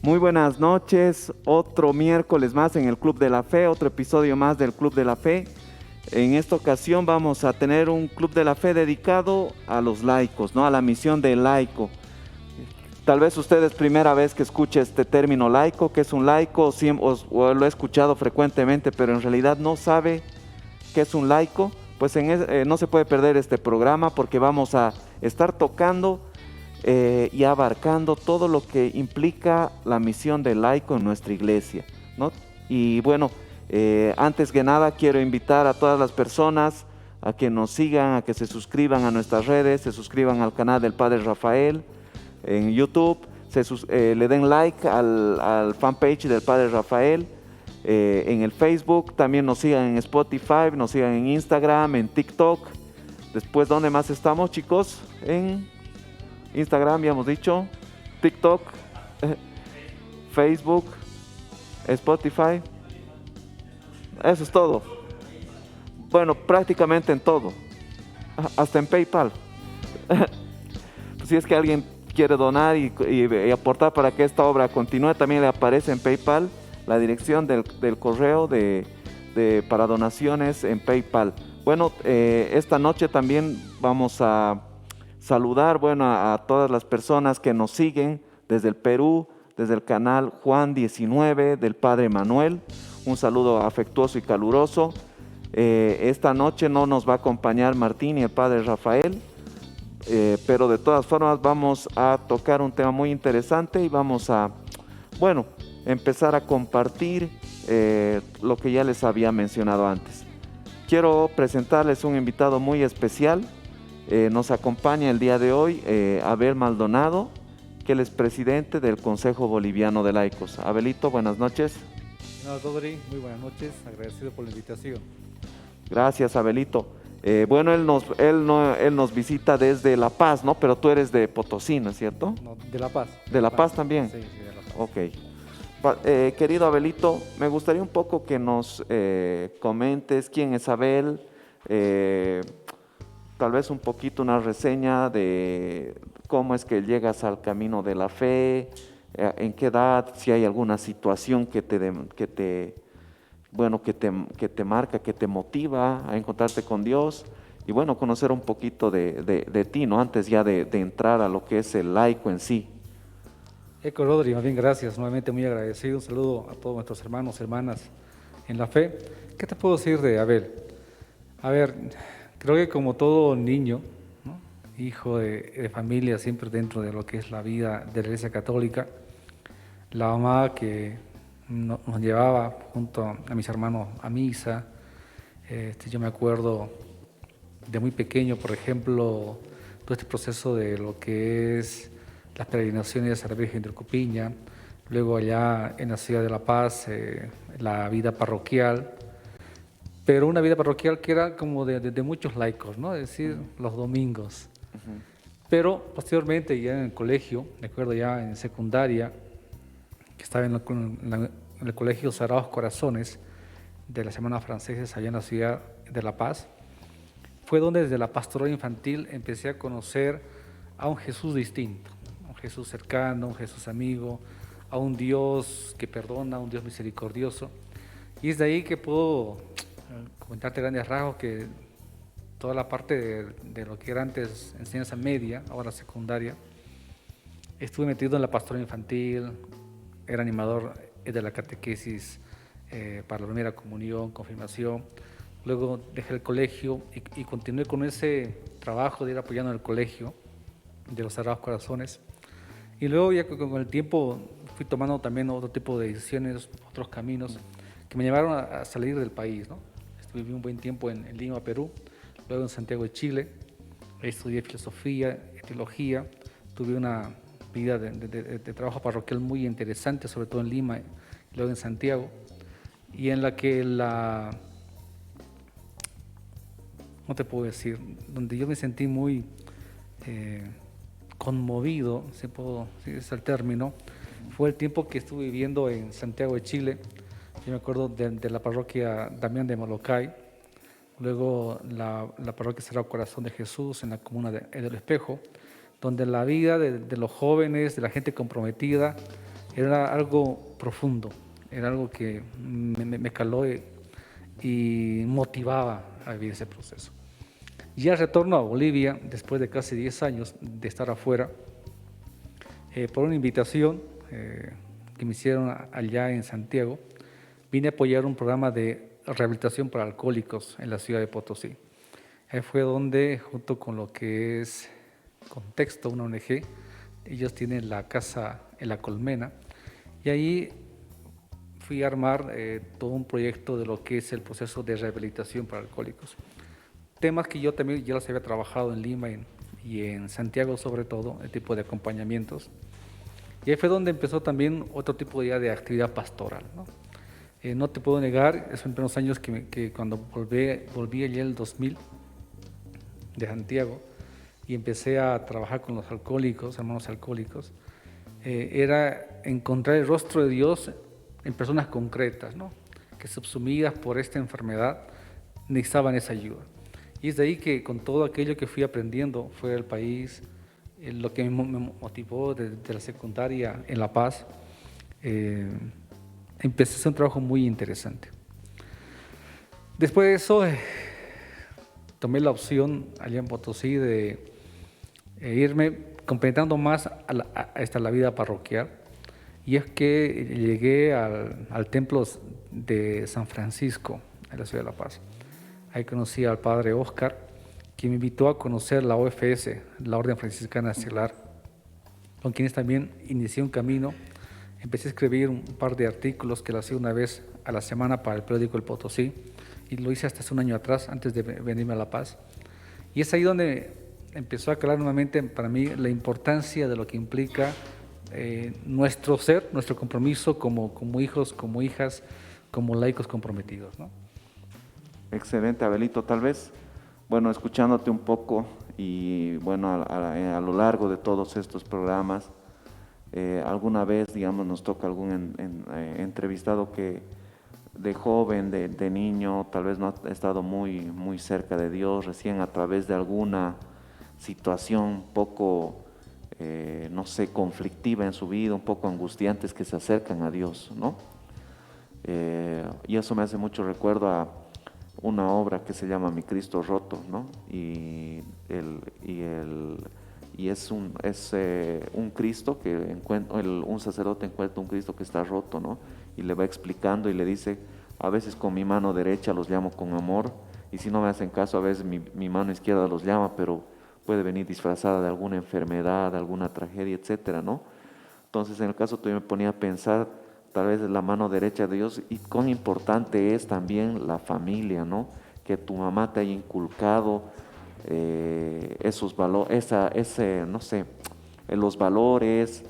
Muy buenas noches, otro miércoles más en el Club de la Fe, otro episodio más del Club de la Fe. En esta ocasión vamos a tener un Club de la Fe dedicado a los laicos, ¿no? A la misión del laico. Tal vez usted es primera vez que escuche este término laico, que es un laico, o lo he escuchado frecuentemente, pero en realidad no sabe qué es un laico. Pues no se puede perder este programa porque vamos a estar tocando y abarcando todo lo que implica la misión del laico en nuestra iglesia, ¿no? Y bueno, antes que nada quiero invitar a todas las personas a que nos sigan, a que se suscriban a nuestras redes, se suscriban al canal del Padre Rafael en YouTube, le den like al fanpage del Padre Rafael en el Facebook, también nos sigan en Spotify, nos sigan en Instagram, en TikTok. Después, ¿dónde más estamos, chicos? En Instagram, ya hemos dicho, TikTok, Facebook, Spotify. Eso es todo. Bueno, prácticamente en todo. Hasta en PayPal. Si es que alguien quiere donar y aportar para que esta obra continúe, también le aparece en PayPal la dirección del correo para donaciones en PayPal. Bueno, esta noche también vamos a saludar, bueno, a todas las personas que nos siguen desde el Perú, desde el canal Juan 19 del Padre Manuel. Un saludo afectuoso y caluroso. Esta noche no nos va a acompañar Martín y el Padre Rafael, pero de todas formas vamos a tocar un tema muy interesante y vamos a, bueno, empezar a compartir lo que ya les había mencionado antes. Quiero presentarles un invitado muy especial. Nos acompaña el día de hoy Abel Maldonado, que él es presidente del Consejo Boliviano de Laicos. Abelito, buenas noches. No, Rodri, muy buenas noches, agradecido por la invitación. Gracias, Abelito. Bueno, él nos visita desde La Paz, ¿no? Pero tú eres de Potosí, ¿no es cierto? No, de La Paz. ¿De La Paz también? Sí, sí, de La Paz. Ok. Querido Abelito, me gustaría un poco que nos comentes quién es Abel, tal vez un poquito una reseña de cómo es que llegas al camino de la fe, en qué edad, si hay alguna situación bueno, que te marca, que te motiva a encontrarte con Dios y bueno, conocer un poquito de ti, ¿no? Antes ya de entrar a lo que es el laico en sí. Eco Rodri, más bien gracias, nuevamente muy agradecido. Un saludo a todos nuestros hermanos, hermanas en la fe. ¿Qué te puedo decir de Abel? A ver, creo que como todo niño, ¿no? Hijo de familia, siempre dentro de lo que es la vida de la Iglesia Católica, la mamá que nos llevaba junto a mis hermanos a misa. Yo me acuerdo de muy pequeño, por ejemplo, todo este proceso de lo que es las peregrinaciones a la Virgen de Urcupiña, luego allá en la ciudad de La Paz, la vida parroquial, pero una vida parroquial que era como de muchos laicos, ¿no? Es decir, los domingos. Pero posteriormente ya en el colegio, me acuerdo ya en secundaria, que estaba en el Colegio Sagrados Corazones de las Hermanas Francesas allá en la ciudad de La Paz, fue donde desde la pastoral infantil empecé a conocer a un Jesús distinto, un Jesús cercano, un Jesús amigo, a un Dios que perdona, un Dios misericordioso. Y es de ahí que puedo comentarte grandes rasgos que toda la parte de lo que era antes enseñanza media, ahora secundaria, estuve metido en la pastoral infantil, era animador de la catequesis para la primera comunión, confirmación. Luego dejé el colegio y continué con ese trabajo de ir apoyando en el colegio de los Sagrados Corazones. Y luego ya con el tiempo fui tomando también otro tipo de decisiones, otros caminos que me llevaron a salir del país, ¿no? Estuve un buen tiempo en Lima, Perú, luego en Santiago de Chile. Ahí estudié filosofía, teología, tuve una vida de trabajo parroquial muy interesante, sobre todo en Lima, y luego en Santiago, y en la que ¿cómo te puedo decir? Donde yo me sentí muy conmovido, si es el término, fue el tiempo que estuve viviendo en Santiago de Chile. Yo me acuerdo de la parroquia Damián de Molokai, luego la parroquia Sagrado Corazón de Jesús en la comuna de El Espejo, donde la vida de los jóvenes, de la gente comprometida, era algo profundo, era algo que me caló y motivaba a vivir ese proceso. Ya retorno a Bolivia después de casi 10 años de estar afuera, por una invitación que me hicieron allá en Santiago, vine a apoyar un programa de rehabilitación para alcohólicos en la ciudad de Potosí. Ahí fue donde, junto con lo que es Contexto, una ONG, ellos tienen la casa en La Colmena, y ahí fui a armar todo un proyecto de lo que es el proceso de rehabilitación para alcohólicos. Temas que yo también ya los había trabajado en Lima y en Santiago, sobre todo, el tipo de acompañamientos. Y ahí fue donde empezó también otro tipo de actividad pastoral, ¿no? No te puedo negar, esos primeros años que cuando volví allá en el 2000 de Santiago y empecé a trabajar con los alcohólicos, hermanos alcohólicos, era encontrar el rostro de Dios en personas concretas, ¿no? Que subsumidas por esta enfermedad necesitaban esa ayuda. Y es de ahí que con todo aquello que fui aprendiendo fuera del país, lo que me motivó desde la secundaria en La Paz, empecé a hacer un trabajo muy interesante. Después de eso, tomé la opción allá en Potosí de irme complementando más a la vida parroquial. Y es que llegué al templo de San Francisco, en la ciudad de La Paz. Ahí conocí al padre Oscar, quien me invitó a conocer la OFS, la Orden Franciscana Estelar, con quienes también inicié un camino. Empecé a escribir un par de artículos que lo hacía una vez a la semana para el periódico El Potosí, y lo hice hasta hace un año atrás, antes de venirme a La Paz. Y es ahí donde empezó a calar nuevamente para mí la importancia de lo que implica nuestro ser, nuestro compromiso como hijos, como hijas, como laicos comprometidos, ¿no? Excelente, Abelito. Tal vez, bueno, escuchándote un poco y bueno, a lo largo de todos estos programas, alguna vez, digamos, nos toca algún entrevistado que de joven, de niño, tal vez no ha estado muy cerca de Dios, recién a través de alguna situación poco, no sé, conflictiva en su vida, un poco angustiantes, que se acercan a Dios, ¿no? Y eso me hace mucho recuerdo a una obra que se llama Mi Cristo Roto, ¿no? Y es un Cristo que un sacerdote encuentra un Cristo que está roto, ¿no? Y le va explicando y le dice: a veces con mi mano derecha los llamo con amor, y si no me hacen caso, a veces mi mano izquierda los llama, pero puede venir disfrazada de alguna enfermedad, de alguna tragedia, etcétera, ¿no? Entonces, en el caso tuyo, me ponía a pensar, tal vez la mano derecha de Dios, y cuán importante es también la familia, ¿no? Que tu mamá te haya inculcado esos valores, no sé, los valores,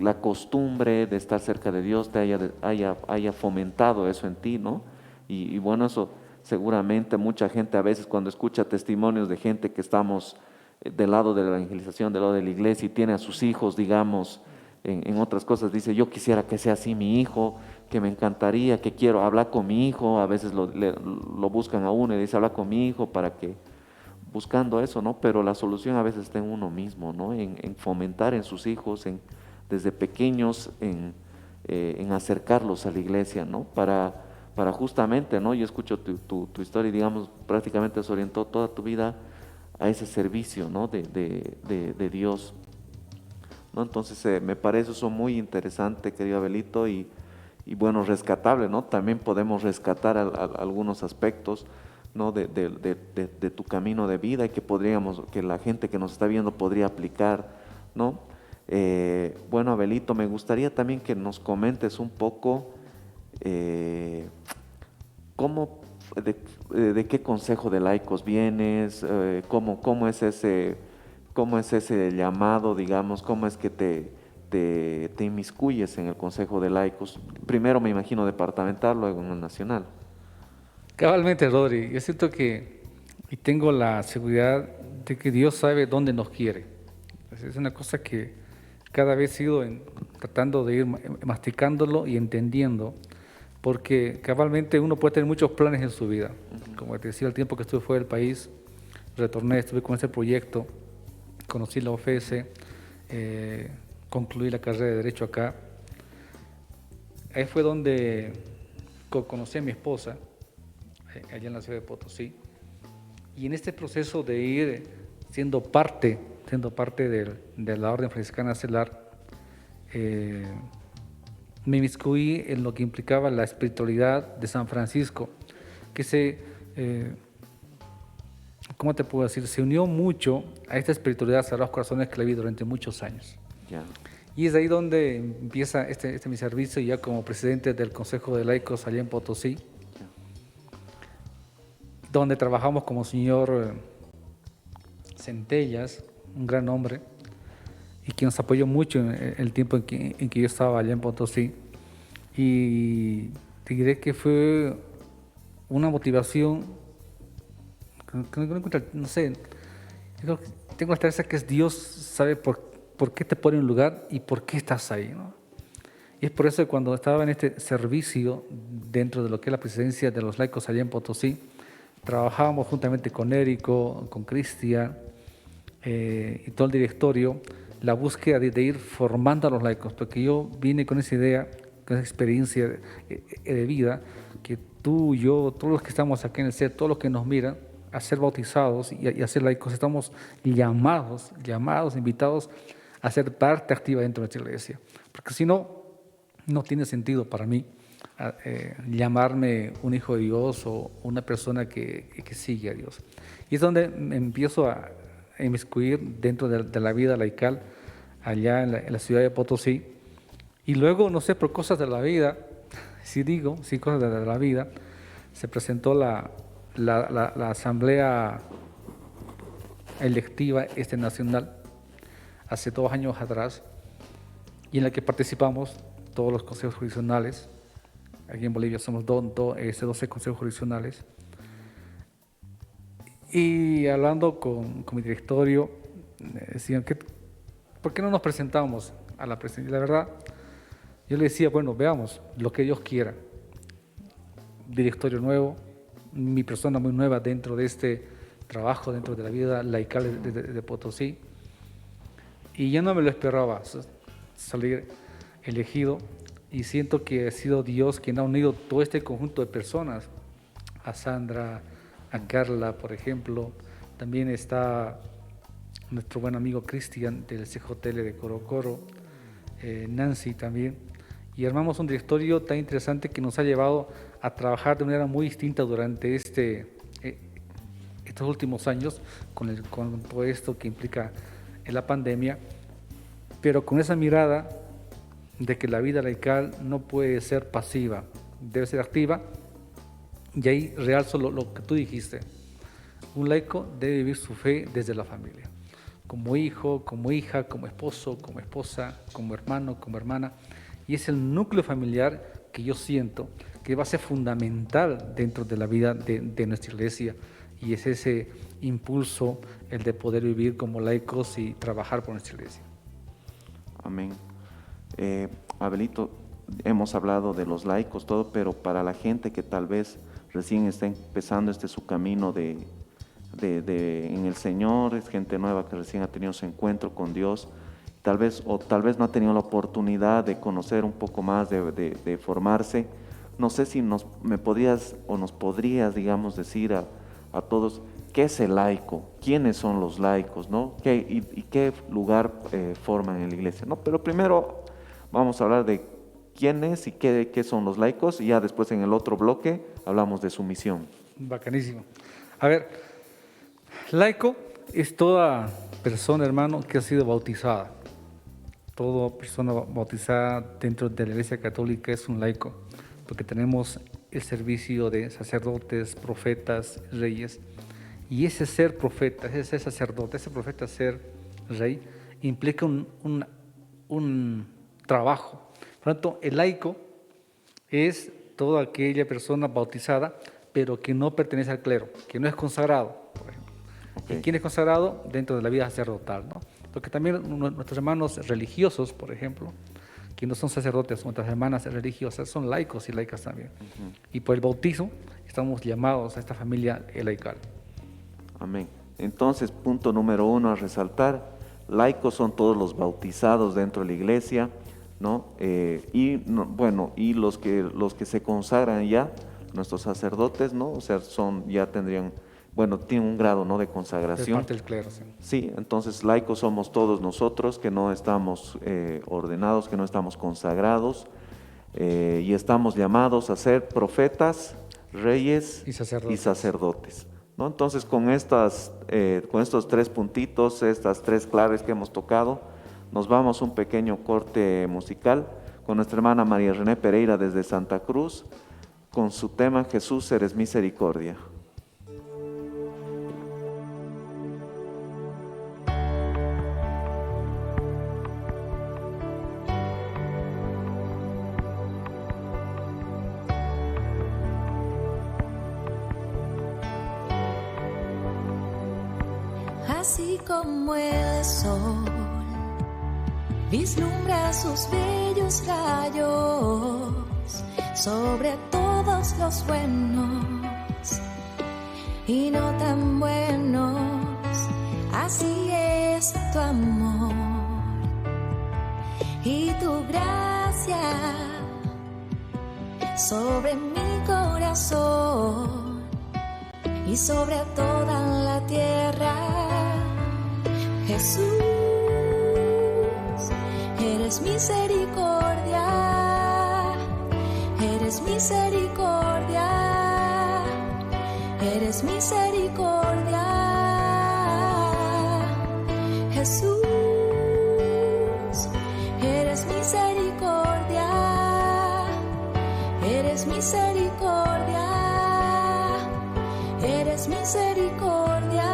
la costumbre de estar cerca de Dios, te haya fomentado eso en ti, ¿no? Y bueno, eso seguramente mucha gente a veces cuando escucha testimonios de gente que estamos del lado de la evangelización, del lado de la iglesia, y tiene a sus hijos, digamos, en otras cosas, dice: yo quisiera que sea así mi hijo, que me encantaría, que quiero hablar con mi hijo. A veces lo buscan a uno y dice: habla con mi hijo, para que, buscando eso, ¿no? Pero la solución a veces está en uno mismo, ¿no? En fomentar en sus hijos, desde pequeños, en acercarlos a la iglesia, ¿no? Para justamente, ¿no? Yo escucho tu historia y, digamos, prácticamente se orientó toda tu vida a ese servicio, ¿no? de Dios, ¿no? Entonces, me parece eso muy interesante, querido Abelito, y bueno, rescatable, ¿no? También podemos rescatar algunos aspectos, ¿no? de tu camino de vida, y que la gente que nos está viendo podría aplicar, ¿no? Bueno, Abelito, me gustaría también que nos comentes un poco cómo, de qué consejo de laicos vienes, cómo es ese llamado, digamos, cómo es que te inmiscuyes en el consejo de laicos. Primero, me imagino, departamental, luego en el nacional. Cabalmente, Rodri, yo siento y tengo la seguridad de que Dios sabe dónde nos quiere. Es una cosa que cada vez he ido tratando de ir masticándolo y entendiendo, porque cabalmente uno puede tener muchos planes en su vida. Como te decía, el tiempo que estuve fuera del país, retorné, estuve con ese proyecto, conocí la OFS, concluí la carrera de Derecho acá, ahí fue donde conocí a mi esposa, allá en la ciudad de Potosí. Y en este proceso de ir siendo parte de la Orden Franciscana Celar, me inmiscuí en lo que implicaba la espiritualidad de San Francisco, que ¿cómo te puedo decir? Se unió mucho a esta espiritualidad de Sagrados Corazones que la vi durante muchos años. Ya. Y es ahí donde empieza mi servicio ya como presidente del Consejo de Laicos allá en Potosí, donde trabajamos como señor Centellas, un gran hombre, y que nos apoyó mucho en el tiempo en que yo estaba allá en Potosí. Y te diré que fue una motivación, no sé, yo creo que tengo la certeza que es Dios sabe por qué te pone en un lugar y por qué estás ahí, ¿no? Y es por eso que cuando estaba en este servicio dentro de lo que es la presidencia de los laicos allá en Potosí, trabajábamos juntamente con Érico, con Cristian y todo el directorio, la búsqueda de ir formando a los laicos, porque yo vine con esa idea, con esa experiencia de vida, que tú, yo, todos los que estamos aquí en el CER, todos los que nos miran, a ser bautizados y a ser laicos, estamos llamados, invitados a ser parte activa dentro de nuestra iglesia, porque si no, no tiene sentido para mí llamarme un hijo de Dios o una persona que sigue a Dios. Y es donde me empiezo a inmiscuir dentro de la vida laical allá en la ciudad de Potosí. Y luego, no sé, por cosas de la vida, sí, cosas de la vida, se presentó la asamblea electiva nacional hace 2 años atrás, y en la que participamos todos los consejos jurisdiccionales. Aquí en Bolivia somos 12 consejos jurisdiccionales. Y hablando con mi directorio, decían, ¿por qué no nos presentamos a la presidencia? La verdad, yo le decía, bueno, veamos lo que Dios quiera. Directorio nuevo, mi persona muy nueva dentro de este trabajo, dentro de la vida laical de Potosí. Y ya no me lo esperaba salir elegido, y siento que ha sido Dios quien ha unido todo este conjunto de personas, a Sandra, a Carla, por ejemplo. También está nuestro buen amigo Cristian del CJL de Corocoro, Nancy también, y armamos un directorio tan interesante que nos ha llevado a trabajar de manera muy distinta durante estos últimos años con todo esto que implica la pandemia, pero con esa mirada de que la vida laical no puede ser pasiva, debe ser activa. Y ahí realzo lo que tú dijiste: un laico debe vivir su fe desde la familia, como hijo, como hija, como esposo, como esposa, como hermano, como hermana. Y es el núcleo familiar que yo siento que va a ser fundamental dentro de la vida de nuestra iglesia, y es ese impulso, el de poder vivir como laicos y trabajar por nuestra iglesia. Amén. Abelito, hemos hablado de los laicos, todo, pero para la gente que tal vez recién está empezando su camino en el Señor, es gente nueva que recién ha tenido su encuentro con Dios, tal vez no ha tenido la oportunidad de conocer un poco más, de formarse. No sé si nos podrías, digamos, decir a todos qué es el laico, quiénes son los laicos, ¿no? Y qué lugar forman en la iglesia, ¿no? Pero primero vamos a hablar de quién es y qué son los laicos, y ya después en el otro bloque hablamos de su misión. Bacanísimo. A ver, laico es toda persona, hermano, que ha sido bautizada. Toda persona bautizada dentro de la Iglesia Católica es un laico, porque tenemos el servicio de sacerdotes, profetas, reyes. Y ese ser profeta, ese ser sacerdote, ese profeta, ser rey, implica un trabajo. Por lo tanto, el laico es toda aquella persona bautizada, pero que no pertenece al clero, que no es consagrado, por ejemplo. Okay. ¿Y quién es consagrado? Dentro de la vida sacerdotal, ¿no? Porque también nuestros hermanos religiosos, por ejemplo, que no son sacerdotes, nuestras hermanas religiosas son laicos y laicas también. Y por el bautismo estamos llamados a esta familia laical. Amén. Entonces, punto número 1 a resaltar: laicos son todos los bautizados dentro de la iglesia. ¿no? Bueno, y los que se consagran ya, nuestros sacerdotes, ¿no? O sea, ya tendrían, bueno, tienen un grado, ¿no?, de Es consagración. parte del clero, sí. Sí, entonces laicos somos todos nosotros que no estamos ordenados, que no estamos consagrados, y estamos llamados a ser profetas, reyes Y sacerdotes. sacerdotes, ¿no? Entonces con estos 3 puntitos, estas 3 claves que hemos tocado, nos vamos a un pequeño corte musical con nuestra hermana María René Pereira desde Santa Cruz, con su tema Jesús, eres misericordia. Así como el sol vislumbra sus bellos rayos sobre todos los buenos y no tan buenos, así es tu amor y tu gracia sobre mi corazón y sobre toda la tierra. Jesús, eres misericordia, eres misericordia, eres misericordia. Jesús, eres misericordia, eres misericordia, eres misericordia.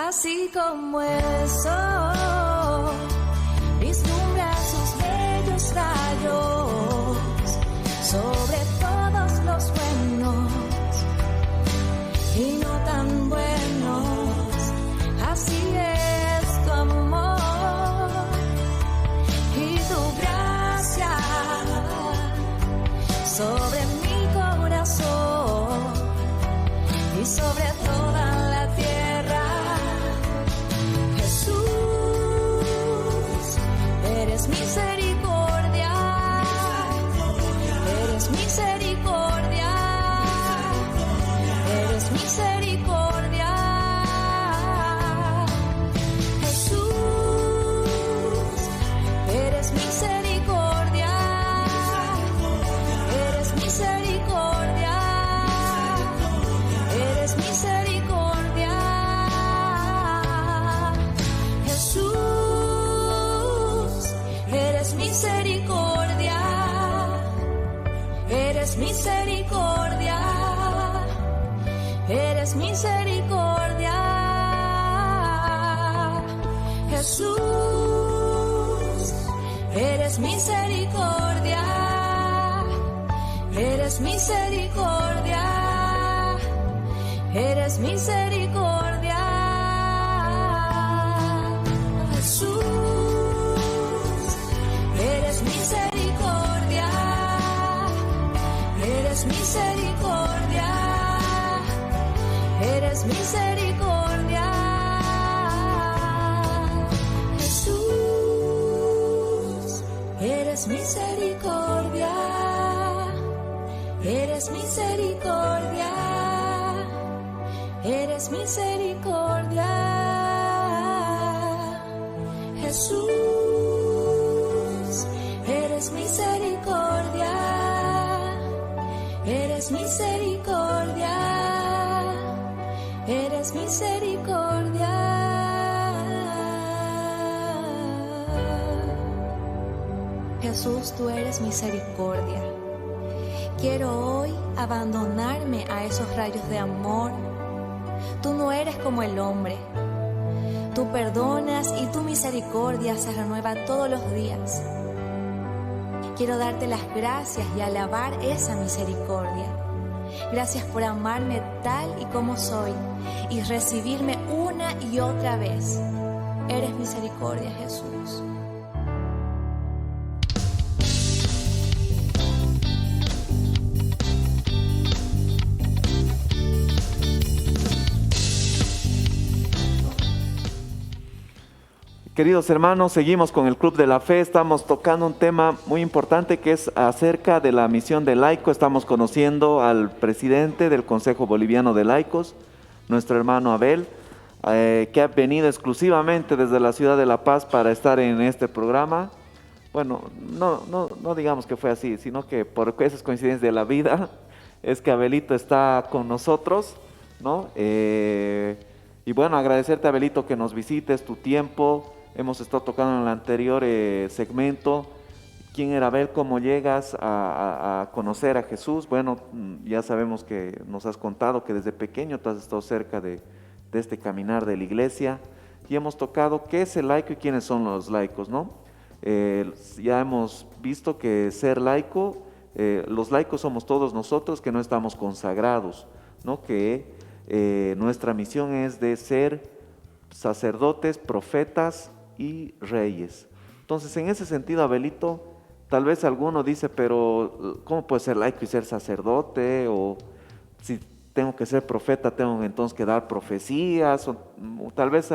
Así como el sol vislumbra sus bellos rayos sobre todos los buenos y no tan buenos, así es tu amor y tu gracia sobre mi corazón y sobre toda la tierra. Jesús, eres misericordia, eres misericordia, eres misericordia. Jesús, eres misericordia, eres misericordia, eres misericordia. Jesús, eres misericordia, eres misericordia, eres misericordia. Jesús, eres misericordia, eres misericordia, eres misericordia. Jesús, eres misericordia, eres misericordia, eres misericordia. Jesús, eres misericordia, eres misericordia, eres misericordia. Jesús, eres misericordia, eres misericordia, eres misericordia. Jesús, tú eres misericordia. Quiero hoy abandonarme a esos rayos de amor. Tú no eres como el hombre. Tú perdonas y tu misericordia se renueva todos los días. Quiero darte las gracias y alabar esa misericordia. Gracias por amarme tal y como soy y recibirme una y otra vez. Eres misericordia, Jesús. Queridos hermanos, seguimos con el Club de la Fe. Estamos tocando un tema muy importante que es acerca de la misión de laico. Estamos conociendo al presidente del Consejo Boliviano de Laicos, nuestro hermano Abel, que ha venido exclusivamente desde la ciudad de La Paz para estar en este programa. Bueno, no digamos que fue así, sino que por esas coincidencias de la vida es que Abelito está con nosotros, ¿no? Y bueno, agradecerte, Abelito, que nos visites, tu tiempo. Hemos estado tocando en el anterior segmento quién era Abel, cómo llegas a conocer a Jesús. Bueno, ya sabemos que nos has contado que desde pequeño tú has estado cerca de este caminar de la iglesia, y hemos tocado qué es el laico y quiénes son los laicos, ¿no? Ya hemos visto que ser laico, los laicos somos todos nosotros que no estamos consagrados, ¿no? Que nuestra misión es de ser sacerdotes, profetas y reyes. Entonces, en ese sentido, Abelito, tal vez alguno dice, pero ¿cómo puede ser laico y ser sacerdote? O si tengo que ser profeta, tengo entonces que dar profecías, o tal vez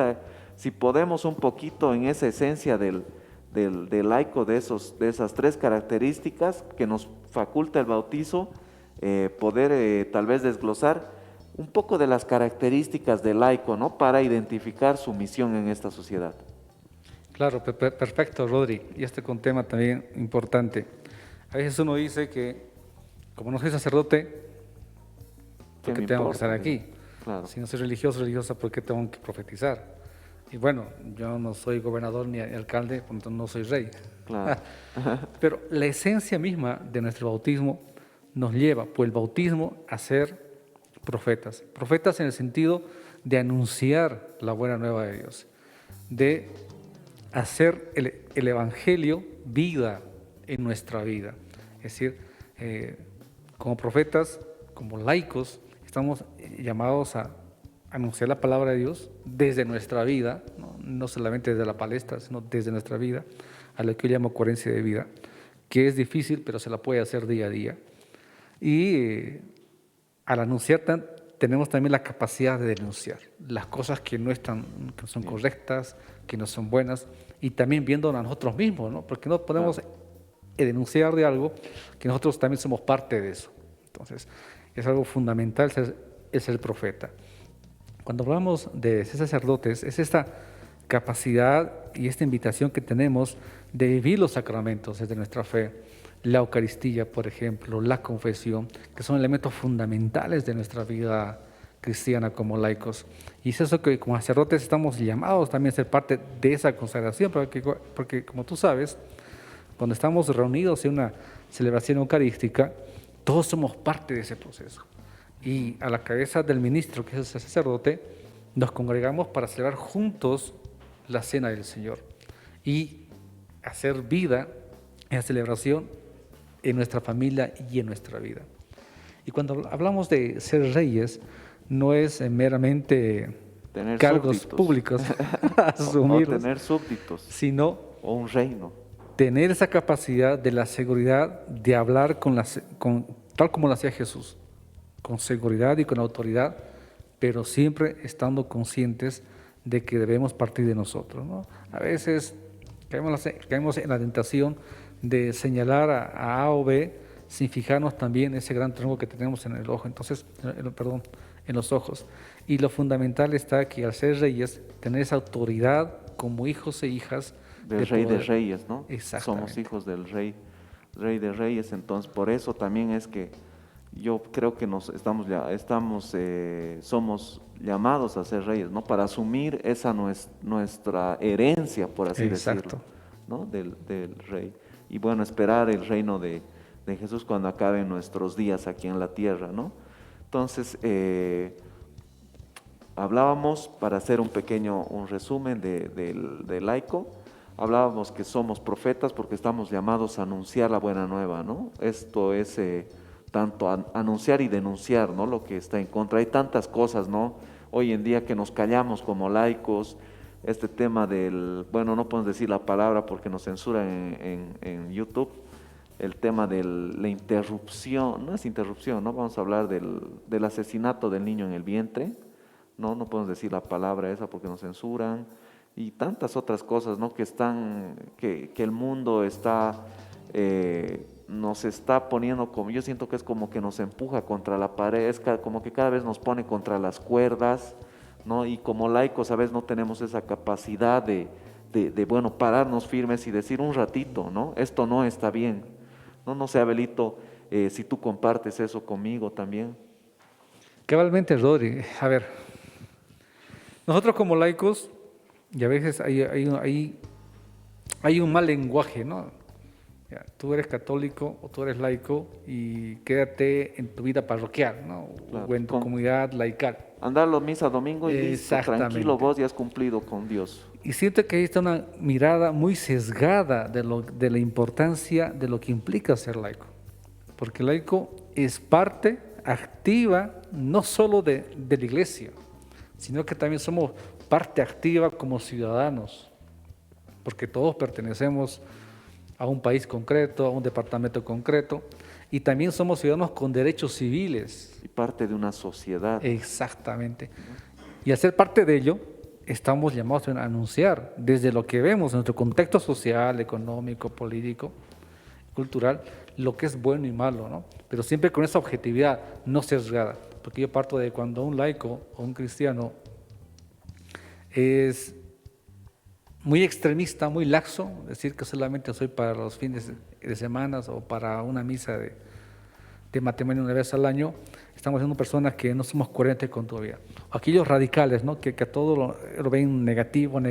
si podemos un poquito en esa esencia del laico, de esas tres características que nos faculta el bautizo, poder tal vez desglosar un poco de las características del laico, ¿no? Para identificar su misión en esta sociedad. Claro, perfecto, Rodri. Y este con tema también importante. A veces uno dice que, como no soy sacerdote, ¿por qué tengo que estar aquí? Claro. Si no soy religioso, religiosa, ¿por qué tengo que profetizar? Y bueno, yo no soy gobernador ni alcalde, por lo tanto no soy rey. Claro. Pero la esencia misma de nuestro bautismo nos lleva, por el bautismo, a ser profetas. Profetas en el sentido de anunciar la buena nueva de Dios, de hacer el evangelio vida en nuestra vida. Es decir, como profetas, como laicos, estamos llamados a anunciar la palabra de Dios desde nuestra vida, no solamente desde la palestra, sino desde nuestra vida, a lo que yo llamo coherencia de vida, que es difícil, pero se la puede hacer día a día. Y al anunciar tenemos también la capacidad de denunciar las cosas que no son correctas, que no son buenas, y también viéndonos a nosotros mismos, ¿no? Porque no podemos denunciar de algo que nosotros también somos parte de eso. Entonces, es algo fundamental ser profeta. Cuando hablamos de ser sacerdotes, es esta capacidad y esta invitación que tenemos de vivir los sacramentos desde nuestra fe. La Eucaristía, por ejemplo, la confesión, que son elementos fundamentales de nuestra vida cristiana como laicos. Y es eso que como sacerdotes estamos llamados también a ser parte de esa consagración, porque como tú sabes, cuando estamos reunidos en una celebración eucarística, todos somos parte de ese proceso. Y a la cabeza del ministro, que es el sacerdote, nos congregamos para celebrar juntos la cena del Señor y hacer vida esa celebración en nuestra familia y en nuestra vida. Y cuando hablamos de ser reyes, no es meramente tener cargos súbditos públicos asumirlos, o tener súbditos, sino o un reino. Tener esa capacidad de la seguridad de hablar tal como lo hacía Jesús, con seguridad y con autoridad, pero siempre estando conscientes de que debemos partir de nosotros, ¿no? A veces caemos en la tentación de señalar a A o B sin fijarnos también ese gran tronco que tenemos en el ojo, en los ojos. Y lo fundamental está que al ser reyes, tener esa autoridad como hijos e hijas del Rey de Reyes, ¿no? Exactamente. Somos hijos del Rey de Reyes, entonces por eso también es que yo creo que somos llamados a ser reyes, ¿no? Para asumir esa nuestra herencia, por así Exacto. decirlo, ¿no? Del Rey. Y bueno, esperar el reino de Jesús cuando acaben nuestros días aquí en la tierra, ¿no? Entonces, hablábamos, para hacer un resumen de laico, hablábamos que somos profetas porque estamos llamados a anunciar la buena nueva, ¿no? Esto es tanto anunciar y denunciar, ¿no? Lo que está en contra. Hay tantas cosas, ¿no? Hoy en día que nos callamos como laicos, este tema bueno, no podemos decir la palabra porque nos censuran en YouTube, el tema de la interrupción, no es interrupción, ¿no? Vamos a hablar del asesinato del niño en el vientre, no podemos decir la palabra esa porque nos censuran. y tantas otras cosas, ¿no? Que el mundo nos está poniendo, como yo siento que es como que nos empuja contra la pared, como que cada vez nos pone contra las cuerdas, ¿no? Y como laicos a veces no tenemos esa capacidad bueno, pararnos firmes y decir un ratito, ¿no? Esto no está bien. No sé, Abelito, si tú compartes eso conmigo también. Cabalmente, Rodri. A ver, nosotros como laicos, y a veces hay un mal lenguaje, ¿no? Ya, tú eres católico o tú eres laico y quédate en tu vida parroquial, ¿no? Claro, O en tu comunidad laical. Andar a misa domingo y listo, tranquilo, vos ya has cumplido con Dios. Y siento que ahí está una mirada muy sesgada de la importancia de lo que implica ser laico. Porque laico es parte activa no solo de la iglesia, sino que también somos parte activa como ciudadanos, porque todos pertenecemos a un país concreto, a un departamento concreto, y también somos ciudadanos con derechos civiles. Y parte de una sociedad. Exactamente. Y al ser parte de ello, estamos llamados a anunciar desde lo que vemos en nuestro contexto social, económico, político, cultural, lo que es bueno y malo, ¿no? Pero siempre con esa objetividad, no sesgada. Porque yo parto de cuando un laico o un cristiano es muy extremista, muy laxo, decir que solamente soy para los fines de semana o para una misa de matrimonio una vez al año, estamos siendo personas que no somos coherentes con tu vida. Aquellos radicales, ¿no? que a todo lo ven negativo,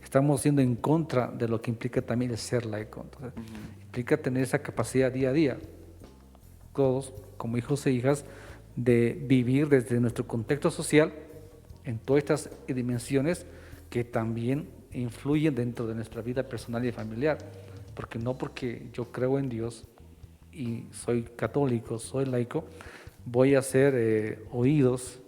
estamos siendo en contra de lo que implica también el ser laico. Entonces, implica tener esa capacidad día a día, todos como hijos e hijas, de vivir desde nuestro contexto social en todas estas dimensiones que también influyen dentro de nuestra vida personal y familiar. Porque yo creo en Dios y soy católico, soy laico, voy a ser oídos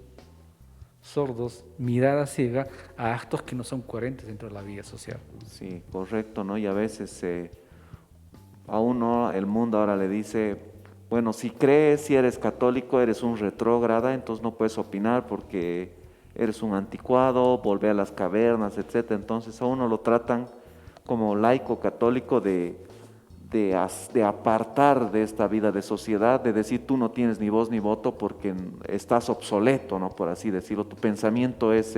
sordos, mirada ciega a actos que no son coherentes dentro de la vida social. Sí, correcto, ¿no? Y a veces a uno el mundo ahora le dice, bueno, si crees, si eres católico, eres un retrógrada, entonces no puedes opinar porque eres un anticuado, volvé a las cavernas, etcétera. Entonces a uno lo tratan como laico católico de apartar de esta vida de sociedad, de decir tú no tienes ni voz ni voto porque estás obsoleto, ¿no? Por así decirlo, tu pensamiento es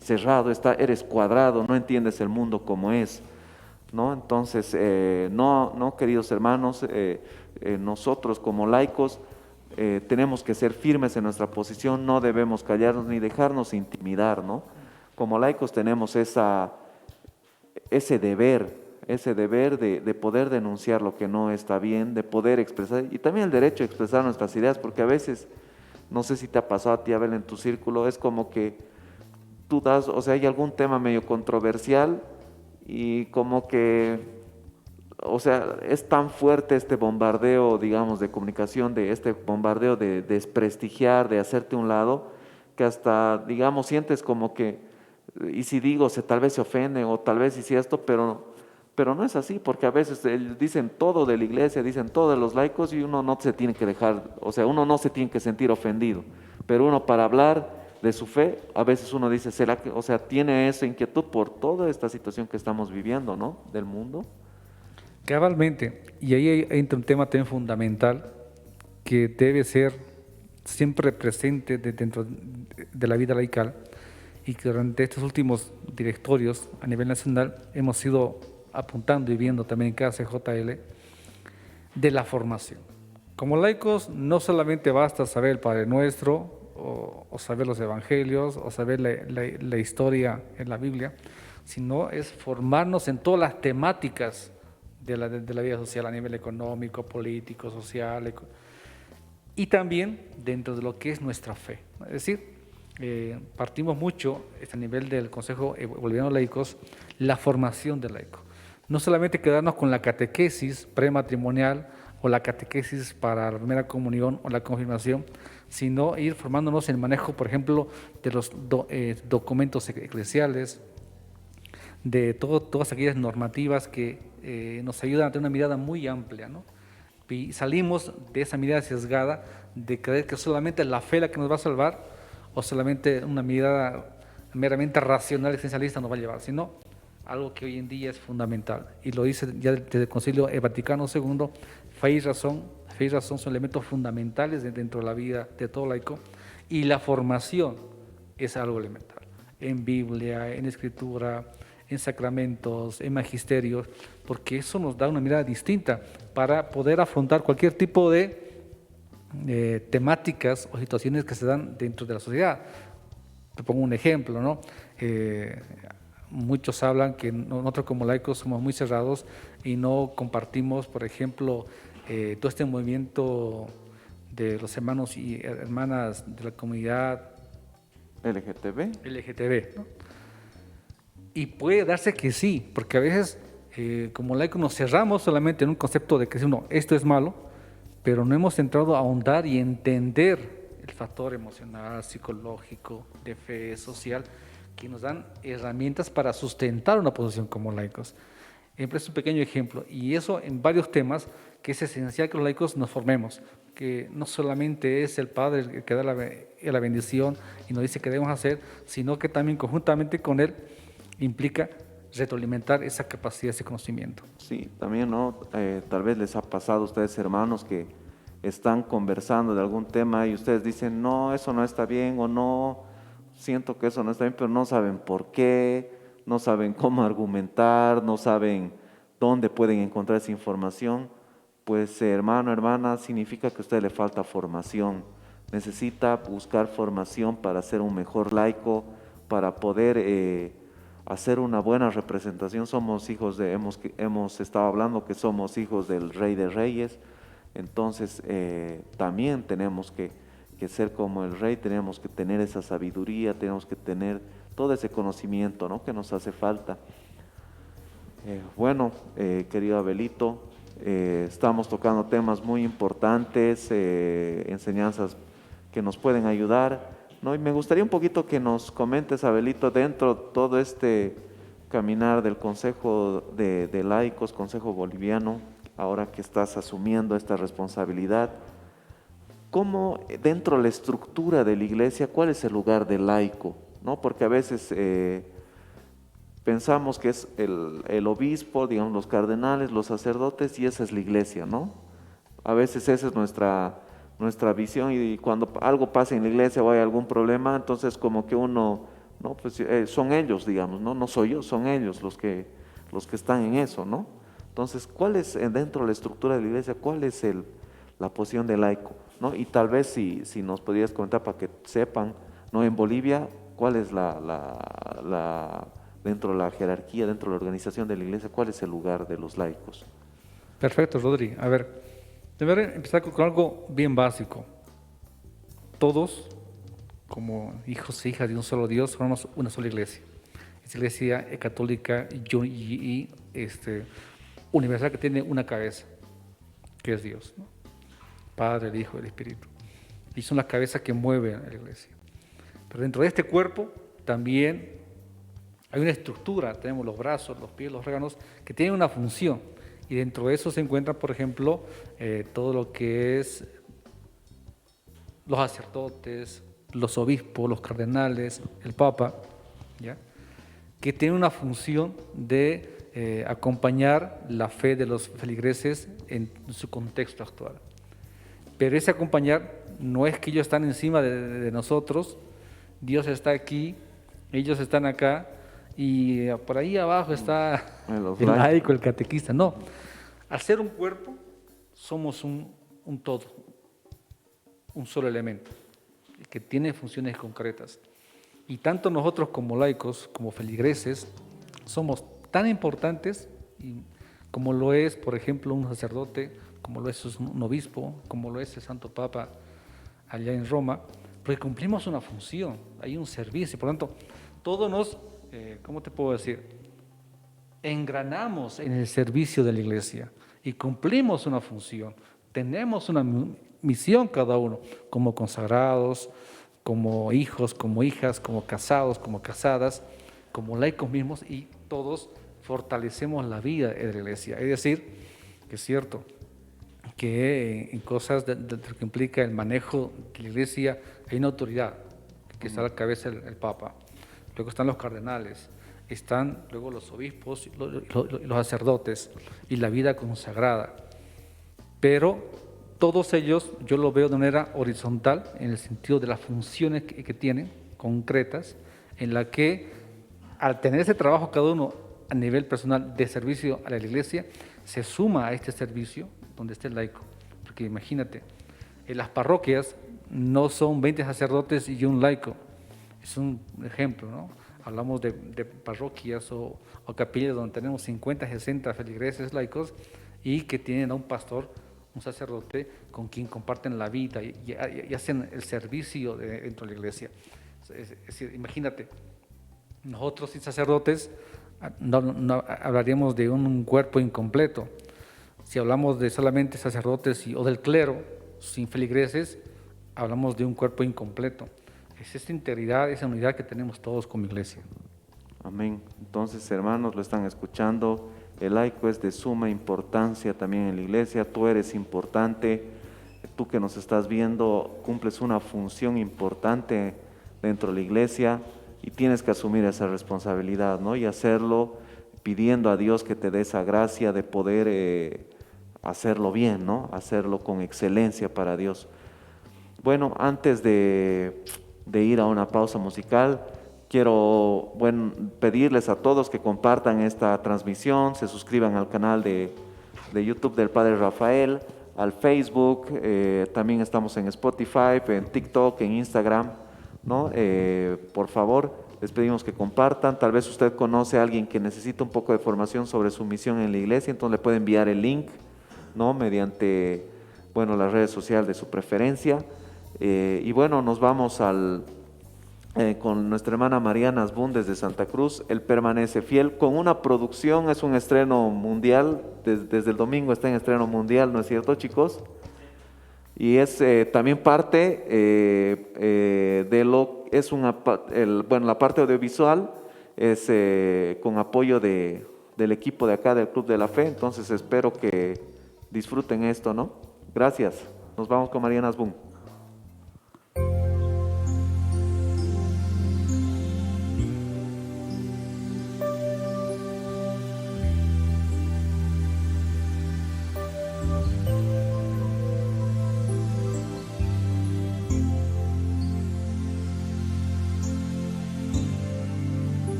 cerrado, eres cuadrado, no entiendes el mundo como es, ¿no? Entonces, no, queridos hermanos, nosotros como laicos tenemos que ser firmes en nuestra posición, no debemos callarnos ni dejarnos intimidar, ¿no? Como laicos tenemos ese deber de poder denunciar lo que no está bien, de poder expresar, y también el derecho a expresar nuestras ideas, porque a veces, no sé si te ha pasado a ti, Abel, en tu círculo, es como que tú hay algún tema medio controversial y como que, es tan fuerte este bombardeo, digamos, de comunicación, de este bombardeo de desprestigiar, de hacerte a un lado, que hasta, digamos, sientes como que, y si digo, tal vez se ofende, o tal vez hice esto, pero no es así, porque a veces dicen todo de la iglesia, dicen todo de los laicos y uno no se tiene que dejar, uno no se tiene que sentir ofendido, pero uno para hablar de su fe, a veces uno dice, ¿será que, tiene esa inquietud por toda esta situación que estamos viviendo, ¿no? Del mundo? Cabalmente, y ahí entra un tema también fundamental que debe ser siempre presente dentro de la vida laical y que durante estos últimos directorios a nivel nacional hemos ido apuntando y viendo también en cada CJL de la formación. Como laicos no solamente basta saber el Padre Nuestro o saber los evangelios o saber la historia en la Biblia, sino es formarnos en todas las temáticas de la vida social a nivel económico, político, social y también dentro de lo que es nuestra fe. Es decir, partimos mucho a nivel del Consejo Boliviano de Laicos, la formación del laico. No solamente quedarnos con la catequesis prematrimonial o la catequesis para la primera comunión o la confirmación, sino ir formándonos en el manejo, por ejemplo, de los documentos eclesiales, de todas aquellas normativas que nos ayudan a tener una mirada muy amplia, ¿no? Y salimos de esa mirada sesgada de creer que solamente la fe es la que nos va a salvar o solamente una mirada meramente racional, existencialista nos va a llevar, sino algo que hoy en día es fundamental. Y lo dice ya desde el Concilio Vaticano II, fe y razón son elementos fundamentales dentro de la vida de todo laico, y la formación es algo elemental. En Biblia, en Escritura, en sacramentos, en magisterios, porque eso nos da una mirada distinta para poder afrontar cualquier tipo de temáticas o situaciones que se dan dentro de la sociedad. Te pongo un ejemplo, ¿no? Muchos hablan que nosotros como laicos somos muy cerrados y no compartimos, por ejemplo, todo este movimiento de los hermanos y hermanas de la comunidad LGTB, ¿no? Y puede darse que sí, porque a veces como laicos nos cerramos solamente en un concepto de que no, esto es malo, pero no hemos entrado a ahondar y entender el factor emocional, psicológico, de fe, social, que nos dan herramientas para sustentar una posición como laicos. Es un pequeño ejemplo, y eso en varios temas, que es esencial que los laicos nos formemos, que no solamente es el Padre el que da la bendición y nos dice qué debemos hacer, sino que también conjuntamente con Él implica retroalimentar esa capacidad, ese conocimiento. Sí, también, ¿no? Tal vez les ha pasado a ustedes, hermanos, que están conversando de algún tema y ustedes dicen, no, eso no está bien, o no, siento que eso no está bien, pero no saben por qué, no saben cómo argumentar, no saben dónde pueden encontrar esa información. Pues hermano, hermana, significa que a usted le falta formación. Necesita buscar formación para ser un mejor laico, para poder hacer una buena representación. Somos hijos hemos estado hablando que somos hijos del Rey de Reyes, entonces también tenemos que ser como el Rey, tenemos que tener esa sabiduría, tenemos que tener todo ese conocimiento, ¿no?, que nos hace falta. Bueno, querido Abelito, estamos tocando temas muy importantes, enseñanzas que nos pueden ayudar, ¿no? Y me gustaría un poquito que nos comentes, Abelito, dentro de todo este caminar del Consejo de Laicos, Consejo Boliviano, ahora que estás asumiendo esta responsabilidad, ¿cómo dentro de la estructura de la Iglesia, cuál es el lugar del laico, ¿no? Porque a veces pensamos que es el obispo, digamos, los cardenales, los sacerdotes, y esa es la Iglesia, ¿no? A veces esa es nuestra visión, y cuando algo pasa en la iglesia o hay algún problema, entonces como que uno, no, pues son ellos, digamos, no soy yo, son ellos los que están en eso, ¿no? Entonces, ¿cuál es dentro de la estructura de la iglesia, cuál es la posición del laico, ¿no? Y tal vez si nos podrías comentar para que sepan, ¿no?, en Bolivia, ¿cuál es dentro de la jerarquía, dentro de la organización de la iglesia, cuál es el lugar de los laicos? Perfecto, Rodri. A ver, debería empezar con algo bien básico. Todos, como hijos e hijas de un solo Dios, formamos una sola iglesia. Esa iglesia es católica y universal, que tiene una cabeza, que es Dios, ¿no? Padre, el Hijo y el Espíritu. Y son las cabezas que mueven a la iglesia. Pero dentro de este cuerpo también hay una estructura. Tenemos los brazos, los pies, los órganos, que tienen una función. Y dentro de eso se encuentra, por ejemplo, todo lo que es los sacerdotes, los obispos, los cardenales, el Papa, ¿ya?, que tienen una función de acompañar la fe de los feligreses en su contexto actual. Pero ese acompañar no es que ellos están encima de nosotros, Dios está aquí, ellos están acá, y por ahí abajo está el laico, el catequista. No, al ser un cuerpo, somos un todo, un solo elemento, que tiene funciones concretas. Y tanto nosotros como laicos, como feligreses, somos tan importantes como lo es, por ejemplo, un sacerdote, como lo es un obispo, como lo es el Santo Papa allá en Roma, porque cumplimos una función, hay un servicio. Por lo tanto, todos nos, ¿cómo te puedo decir?, engranamos en el servicio de la iglesia y cumplimos una función. Tenemos una misión cada uno, como consagrados, como hijos, como hijas, como casados, como casadas, como laicos mismos, y todos fortalecemos la vida de la iglesia. Es decir, que es cierto que en cosas de lo que implica el manejo de la iglesia hay una autoridad, que está a la cabeza el Papa. luego están los cardenales, están luego los obispos, los sacerdotes y la vida consagrada. Pero todos ellos yo lo veo de manera horizontal en el sentido de las funciones que tienen, concretas, en la que al tener ese trabajo cada uno a nivel personal de servicio a la iglesia, se suma a este servicio donde esté el laico. Porque imagínate, en las parroquias no son 20 sacerdotes y un laico, es un ejemplo, ¿no? Hablamos de parroquias o capillas donde tenemos 50, 60 feligreses laicos y que tienen a un pastor, un sacerdote con quien comparten la vida y hacen el servicio dentro de la iglesia. Es decir, imagínate, nosotros sin sacerdotes no hablaríamos de un cuerpo incompleto. Si hablamos de solamente sacerdotes o del clero sin feligreses, hablamos de un cuerpo incompleto. Es esta integridad, esa unidad que tenemos todos como iglesia. Amén. Entonces, hermanos, lo están escuchando. El laico es de suma importancia también en la iglesia. Tú eres importante. Tú que nos estás viendo, cumples una función importante dentro de la iglesia y tienes que asumir esa responsabilidad, ¿no? Y hacerlo pidiendo a Dios que te dé esa gracia de poder hacerlo bien, ¿no? Hacerlo con excelencia para Dios. Bueno, antes de ir a una pausa musical, quiero pedirles a todos que compartan esta transmisión, se suscriban al canal de YouTube del Padre Rafael, al Facebook, también estamos en Spotify, en TikTok, en Instagram, ¿no? Por favor, les pedimos que compartan. Tal vez usted conoce a alguien que necesita un poco de formación sobre su misión en la iglesia, entonces le puede enviar el link, ¿no? Mediante, las redes sociales de su preferencia. Y nos vamos con nuestra hermana Mariana Asbun desde Santa Cruz. Él permanece fiel con una producción, es un estreno mundial, desde el domingo está en estreno mundial, ¿no es cierto, chicos? Y es también parte de la parte audiovisual es con apoyo del equipo de acá del Club de la Fe, entonces espero que disfruten esto, ¿no? Gracias. Nos vamos con Mariana Asbun.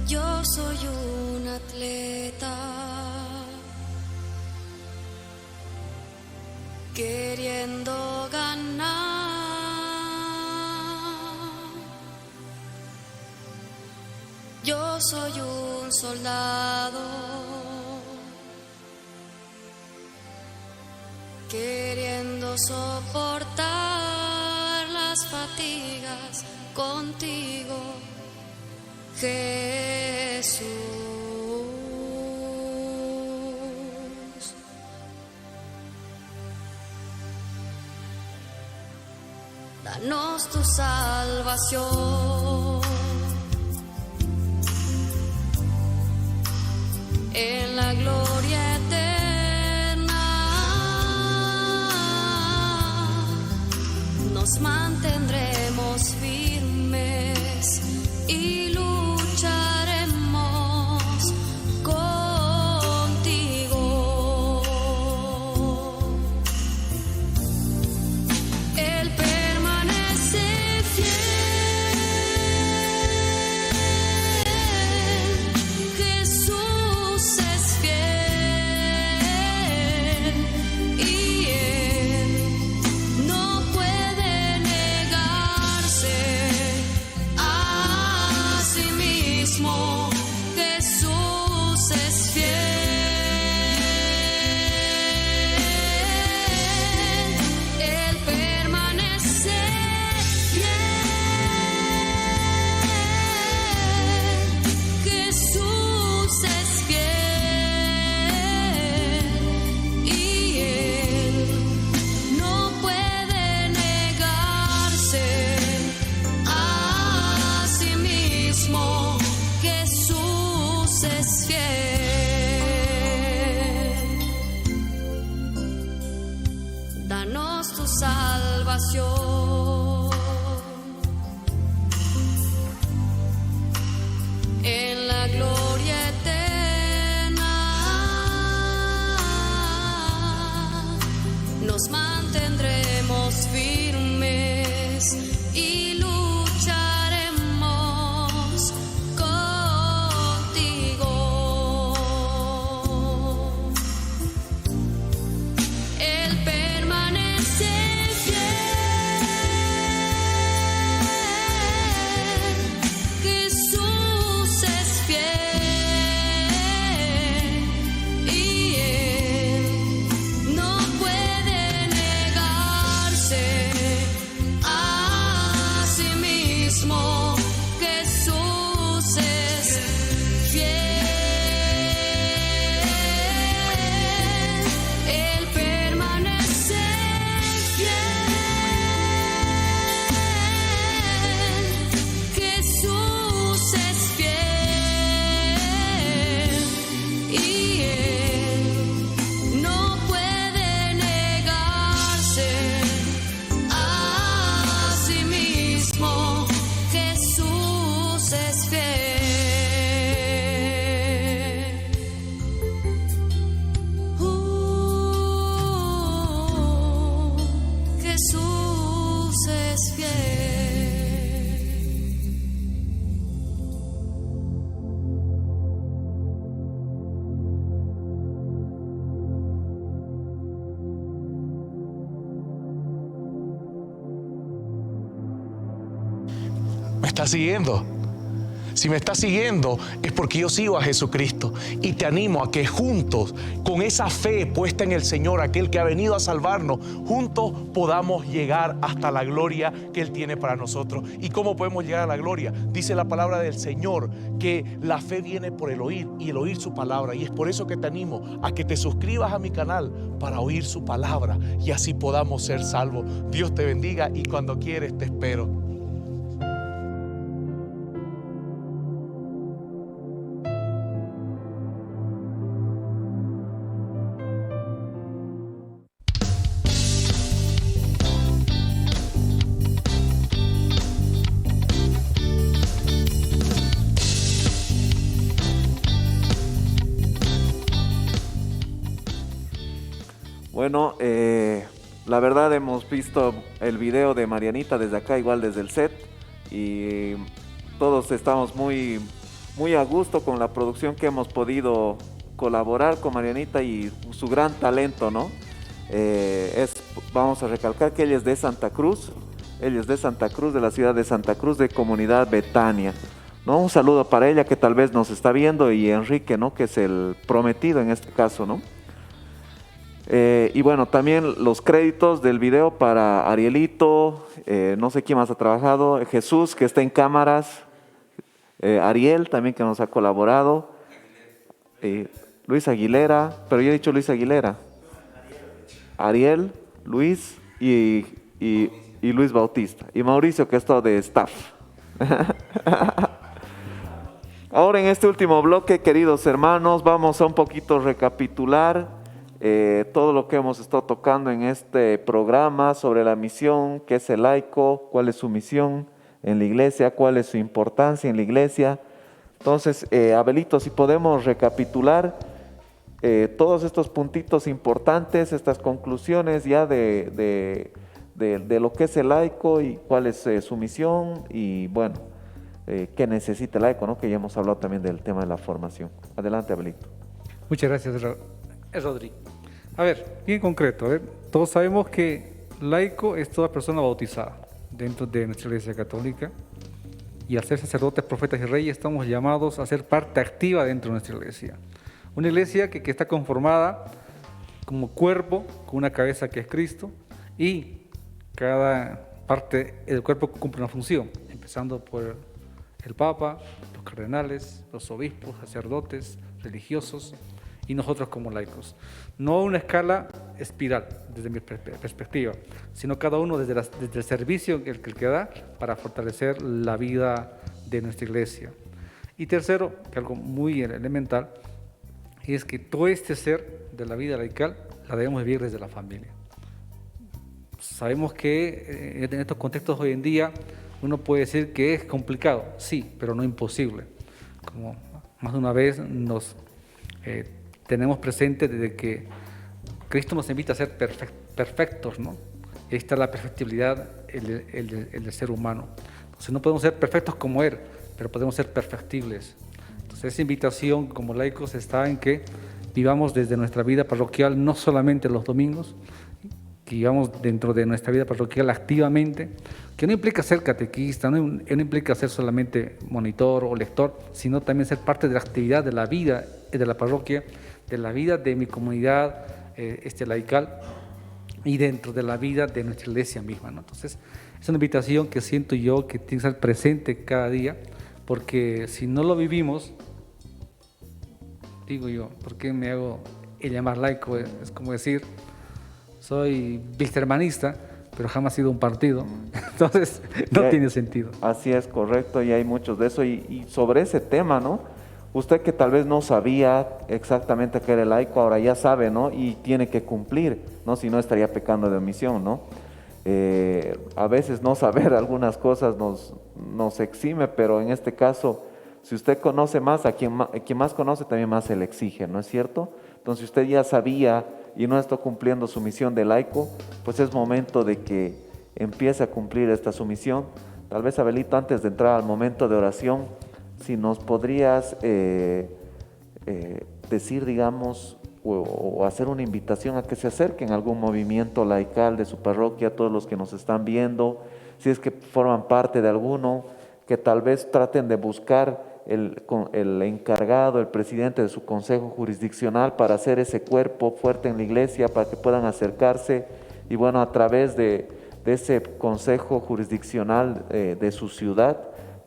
Yo soy un atleta queriendo ganar. Yo soy un soldado queriendo soportar las fatigas contigo, Jesús. Danos tu salvación en la gloria eterna. Nos mantendremos firmes y lucharemos contigo. Él permanece fiel, Jesús es fiel y Él no puede negarse danos tu salvación. En la gloria eterna nos mantendremos firmes y lucharemos contigo. Él permanece fiel. Jesús es fiel y Él no puede negarse a sí mismo. Jesús es fiel. Él permanece fiel. Jesús es fiel y Él no puede negarse a sí mismo. Jesús es fiel. Jesús es fiel. ¿Me estás siguiendo? Si me estás siguiendo es porque yo sigo a Jesucristo y te animo a que juntos, con esa fe puesta en el Señor, aquel que ha venido a salvarnos, juntos podamos llegar hasta la gloria que Él tiene para nosotros. ¿Y cómo podemos llegar a la gloria? Dice la palabra del Señor que la fe viene por el oír y el oír su palabra. Y es por eso que te animo a que te suscribas a mi canal para oír su palabra y así podamos ser salvos. Dios te bendiga y cuando quieres te espero. Bueno, la verdad hemos visto el video de Marianita desde acá, igual desde el set, y todos estamos muy a gusto con la producción que hemos podido colaborar con Marianita y su gran talento, ¿no? Vamos a recalcar que ella es de Santa Cruz, de la ciudad de Santa Cruz, de Comunidad Betania, ¿no? Un saludo para ella que tal vez nos está viendo, y Enrique, ¿no? Que es el prometido en este caso, ¿no? Y bueno, también los créditos del video para Arielito, no sé quién más ha trabajado, Jesús, que está en cámaras, Ariel también, que nos ha colaborado, Luis Aguilera, pero yo he dicho Luis Aguilera, Ariel, Luis y Luis Bautista, y Mauricio, que ha estado de staff. Ahora en este último bloque, queridos hermanos, vamos a un poquito recapitular todo lo que hemos estado tocando en este programa sobre la misión, qué es el laico, cuál es su misión en la iglesia, cuál es su importancia en la iglesia. Entonces, Abelito, si podemos recapitular todos estos puntitos importantes, estas conclusiones ya de lo que es el laico y cuál es su misión y bueno, qué necesita el laico, ¿no? Que ya hemos hablado también del tema de la formación. Adelante, Abelito. Muchas gracias, Rodri. A ver, bien concreto, a ver, todos sabemos que laico es toda persona bautizada dentro de nuestra Iglesia Católica, y al ser sacerdotes, profetas y reyes estamos llamados a ser parte activa dentro de nuestra iglesia. Una iglesia que está conformada como cuerpo, con una cabeza que es Cristo, y cada parte del cuerpo cumple una función, empezando por el Papa, los cardenales, los obispos, sacerdotes, religiosos, y nosotros como laicos. No una escala espiral, desde mi perspectiva, sino cada uno desde el servicio que da para fortalecer la vida de nuestra iglesia. Y tercero, que algo muy elemental, es que todo este ser de la vida laical la debemos vivir desde la familia. Sabemos que en estos contextos hoy en día uno puede decir que es complicado, sí, pero no imposible. Como más de una vez nos tenemos presente desde que Cristo nos invita a ser perfectos, ¿no? Ahí está la perfectibilidad el ser humano. Entonces no podemos ser perfectos como Él, pero podemos ser perfectibles. Entonces esa invitación como laicos está en que vivamos desde nuestra vida parroquial, no solamente los domingos, que vivamos dentro de nuestra vida parroquial activamente, que no implica ser catequista, no implica ser solamente monitor o lector, sino también ser parte de la actividad de la vida de la parroquia, de la vida de mi comunidad laical y dentro de la vida de nuestra iglesia misma, ¿no? Entonces, es una invitación que siento yo que tiene que estar presente cada día, porque si no lo vivimos, digo yo, ¿por qué me hago el llamar laico? Es como decir, soy wistermanista, pero jamás he sido un partido, entonces no tiene sentido. Así es, correcto, y hay muchos de eso. Y sobre ese tema, ¿no? Usted que tal vez no sabía exactamente que era el laico, ahora ya sabe, ¿no? Y tiene que cumplir, ¿no? Si no estaría pecando de omisión, ¿no? A veces no saber algunas cosas nos exime, pero en este caso, si usted conoce más, quien más conoce también más se le exige, ¿no es cierto? Entonces, si usted ya sabía y no está cumpliendo su misión de laico, pues es momento de que empiece a cumplir esta su misión. Tal vez, Abelito, antes de entrar al momento de oración, si nos podrías decir, digamos, o hacer una invitación a que se acerquen a algún movimiento laical de su parroquia, todos los que nos están viendo, si es que forman parte de alguno, que tal vez traten de buscar el encargado, el presidente de su consejo jurisdiccional para hacer ese cuerpo fuerte en la iglesia, para que puedan acercarse y bueno, a través de ese consejo jurisdiccional de su ciudad,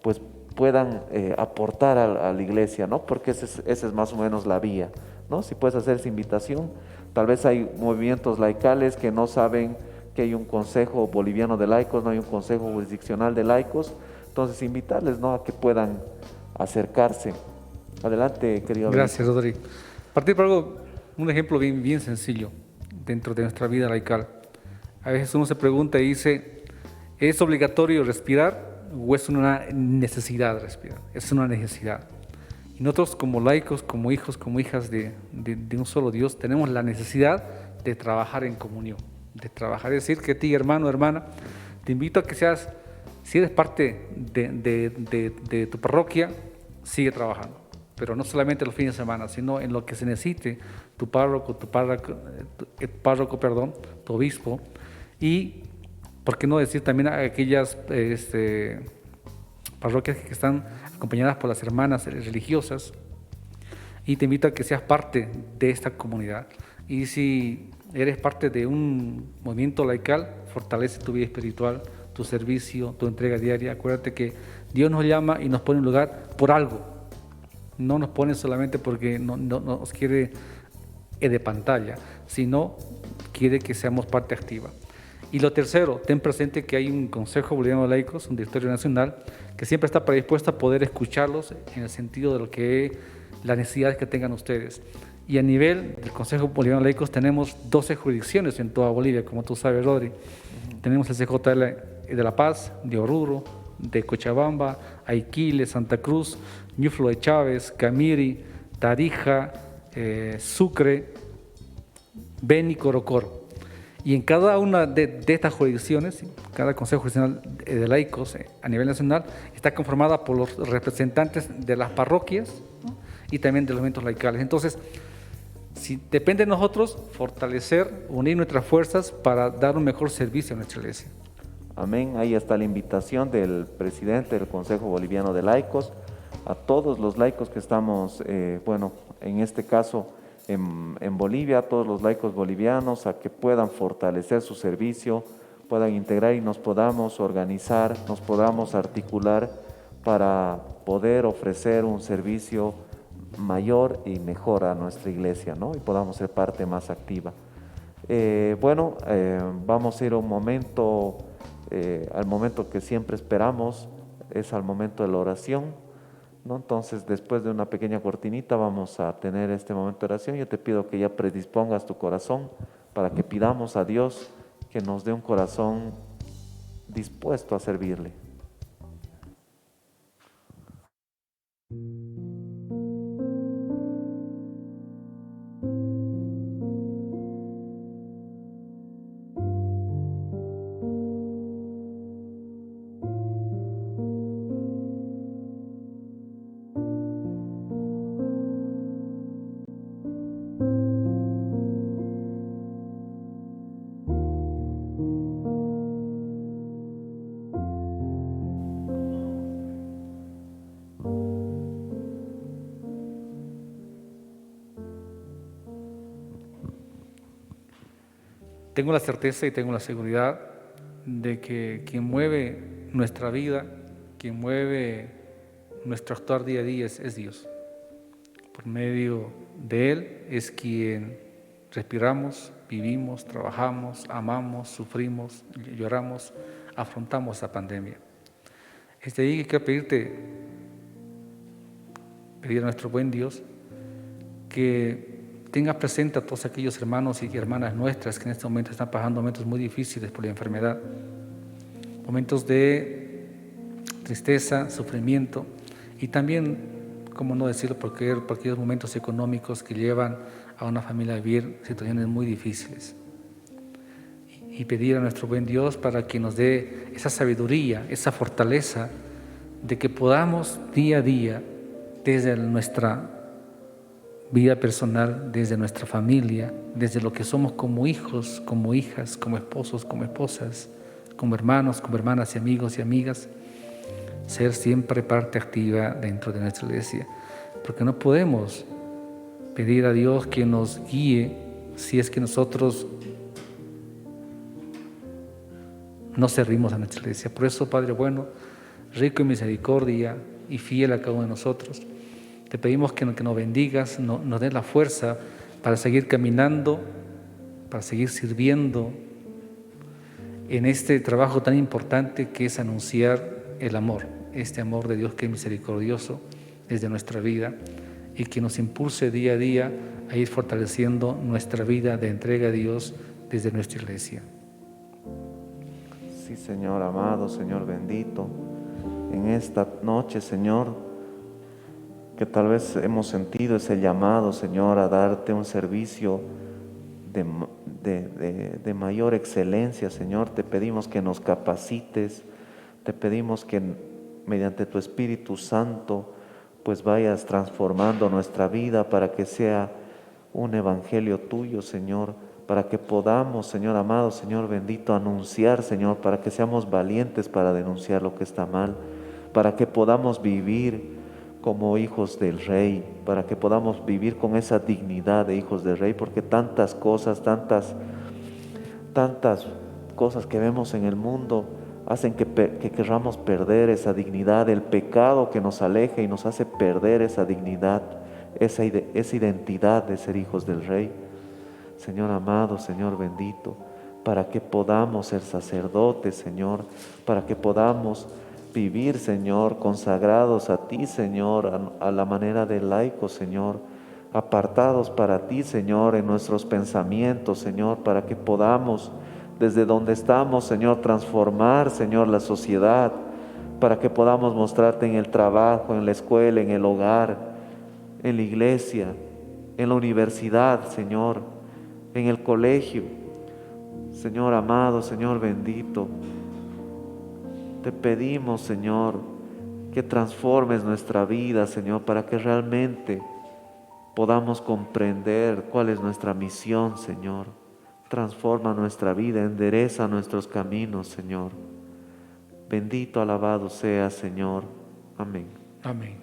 pues puedan aportar a la iglesia, ¿no? Porque esa es más o menos la vía, ¿no? Si puedes hacer esa invitación. Tal vez hay movimientos laicales que no saben que hay un consejo boliviano de laicos, no hay un consejo jurisdiccional de laicos, entonces invitarles, ¿no? A que puedan acercarse. Adelante, querido. Gracias, Rodri. Partir por algo, un ejemplo bien sencillo dentro de nuestra vida laical. A veces uno se pregunta y dice, ¿es obligatorio respirar o es una necesidad respirar? Es una necesidad. Y nosotros como laicos, como hijos, como hijas de un solo Dios, tenemos la necesidad de trabajar en comunión, de trabajar. Es decir, que ti, hermano, hermana, te invito a que seas, si eres parte de tu parroquia, sigue trabajando. Pero no solamente los fines de semana, sino en lo que se necesite tu párroco, tu obispo, y por qué no decir también a aquellas parroquias que están acompañadas por las hermanas religiosas, y te invito a que seas parte de esta comunidad. Y si eres parte de un movimiento laical, fortalece tu vida espiritual, tu servicio, tu entrega diaria. Acuérdate que Dios nos llama y nos pone en lugar por algo. No nos pone solamente porque no nos quiere de pantalla, sino quiere que seamos parte activa. Y lo tercero, ten presente que hay un Consejo Boliviano de Laicos, un directorio nacional, que siempre está predispuesto a poder escucharlos en el sentido de lo que las necesidades que tengan ustedes. Y a nivel del Consejo Boliviano de Laicos tenemos 12 jurisdicciones en toda Bolivia, como tú sabes, Rodri. Tenemos el CJL de La Paz, de Oruro, de Cochabamba, Aiquile, Santa Cruz, Ñuflo de Chávez, Camiri, Tarija, Sucre, Beni, Corocoro. Y en cada una de estas jurisdicciones, cada Consejo Jurisdiccional de Laicos a nivel nacional está conformada por los representantes de las parroquias, ¿no? Y también de los eventos laicales. Entonces, si depende de nosotros, fortalecer, unir nuestras fuerzas para dar un mejor servicio a nuestra iglesia. Amén. Ahí está la invitación del presidente del Consejo Boliviano de Laicos a todos los laicos que estamos, en este caso en Bolivia, a todos los laicos bolivianos, a que puedan fortalecer su servicio, puedan integrar y nos podamos organizar, nos podamos articular para poder ofrecer un servicio mayor y mejor a nuestra iglesia, ¿no? Y podamos ser parte más activa. Vamos a ir a un momento, al momento que siempre esperamos, es al momento de la oración, ¿no? Entonces, después de una pequeña cortinita vamos a tener este momento de oración. Yo te pido que ya predispongas tu corazón para que pidamos a Dios que nos dé un corazón dispuesto a servirle. Tengo la certeza y tengo la seguridad de que quien mueve nuestra vida, quien mueve nuestro actuar día a día es Dios. Por medio de Él es quien respiramos, vivimos, trabajamos, amamos, sufrimos, lloramos, afrontamos esa pandemia. Es de ahí que quiero pedir a nuestro buen Dios que tenga presente a todos aquellos hermanos y hermanas nuestras que en este momento están pasando momentos muy difíciles por la enfermedad, momentos de tristeza, sufrimiento y también, como no decirlo, por aquellos momentos económicos que llevan a una familia a vivir situaciones muy difíciles. Y pedir a nuestro buen Dios para que nos dé esa sabiduría, esa fortaleza de que podamos día a día, desde nuestra vida personal, desde nuestra familia, desde lo que somos como hijos, como hijas, como esposos, como esposas, como hermanos, como hermanas y amigos y amigas, ser siempre parte activa dentro de nuestra iglesia. Porque no podemos pedir a Dios que nos guíe si es que nosotros no servimos a nuestra iglesia. Por eso, Padre bueno, rico en misericordia y fiel a cada uno de nosotros, te pedimos que nos bendigas, nos des la fuerza para seguir caminando, para seguir sirviendo en este trabajo tan importante que es anunciar el amor, este amor de Dios que es misericordioso desde nuestra vida y que nos impulse día a día a ir fortaleciendo nuestra vida de entrega a Dios desde nuestra iglesia. Sí, Señor amado, Señor bendito, en esta noche, Señor, que tal vez hemos sentido ese llamado, Señor, a darte un servicio de mayor excelencia, Señor. Te pedimos que nos capacites, te pedimos que mediante tu Espíritu Santo pues vayas transformando nuestra vida para que sea un evangelio tuyo, Señor, para que podamos, Señor amado, Señor bendito, anunciar, Señor, para que seamos valientes para denunciar lo que está mal, para que podamos vivir como hijos del Rey, para que podamos vivir con esa dignidad de hijos del Rey, porque tantas cosas que vemos en el mundo hacen que querramos perder esa dignidad, el pecado que nos aleja y nos hace perder esa dignidad, esa identidad de ser hijos del Rey. Señor amado, Señor bendito, para que podamos ser sacerdotes, Señor, para que podamos vivir, Señor, consagrados a ti, Señor, a la manera de laicos, Señor, apartados para ti, Señor, en nuestros pensamientos, Señor, para que podamos, desde donde estamos, Señor, transformar, Señor, la sociedad, para que podamos mostrarte en el trabajo, en la escuela, en el hogar, en la iglesia, en la universidad, Señor, en el colegio. Señor amado, Señor bendito, te pedimos, Señor, que transformes nuestra vida, Señor, para que realmente podamos comprender cuál es nuestra misión, Señor. Transforma nuestra vida, endereza nuestros caminos, Señor. Bendito, alabado sea, Señor. Amén. Amén.